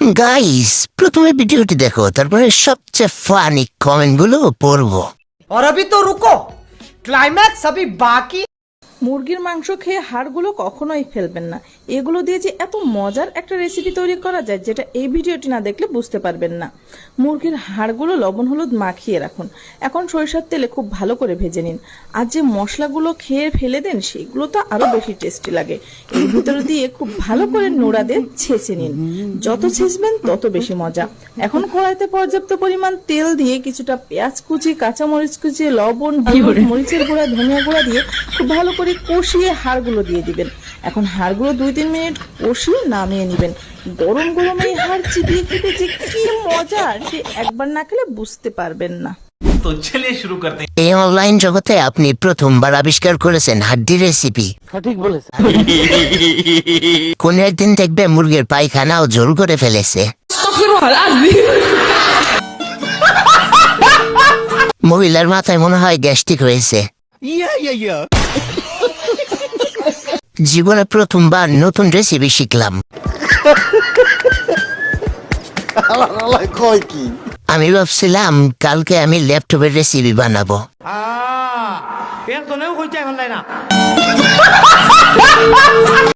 Guys, প্রথমে ভিডিওটি দেখো, তারপরে সবচেয়ে ফানি কমেন্টগুলো পড়বো। और अभी तो रुको, क्लाइमैक्स अभी बाकी। মুরগির মাংস খেয়ে হাড়গুলো কখনোই ফেলবেন না। এগুলো দিয়ে যে এত মজার একটা রেসিপি তৈরি করা যায়, যেটা এই ভিডিওটি না দেখলে বুঝতে পারবেন না। মুরগির হাড়গুলো লবণ হলুদ মাখিয়ে রাখুন, এখন সরিষার তেলে খুব ভালো করে ভেজে নিন। আর যে মশলাগুলো খেয়ে ফেলে দেন, সেগুলো তো আরো বেশি টেস্টি লাগে। এর ভিতরে দিয়ে খুব ভালো করে নোড়া দিয়ে ছেঁচে নিন, যত ছেঁচবেন তত বেশি মজা। এখন কড়াইতে পর্যাপ্ত পরিমাণ তেল দিয়ে কিছুটা পেঁয়াজ কুচি, কাঁচামরিচ কুচি, লবণ, হলুদ, মরিচের গুঁড়া, ধনিয়া গুঁড়া দিয়ে খুব ভালো করে কষিয়ে হাড়গুলো দিয়ে দিবেন। এখন হাড়গুলো 2-3 মিনিট কষিয়ে নামিয়ে নেবেন। গরম গরম এই হাড় চিবিয়ে খেতে যে কি মজা, সে একবার না খেলে বুঝতে পারবেন না। तो चलिए शुरू करते हैं। এই অনলাইন জগতে আপনি প্রথমবার আবিষ্কার করেছেন হাড্ডি রেসিপি। সঠিক বলেছেন। কোন একদিন দেখবে মুরগির পায়খানাও ঝোল করে ফেলেছে। মহিলার মাথায় মনে হয় গ্যাস্ট্রিক হয়েছে। জীবনে প্রথমবার নতুন রেসিপি শিখলাম। আমি ভাবছিলাম কালকে আমি ল্যাপটপের রেসিপি বানাবো। एक तो नहीं कोई चाय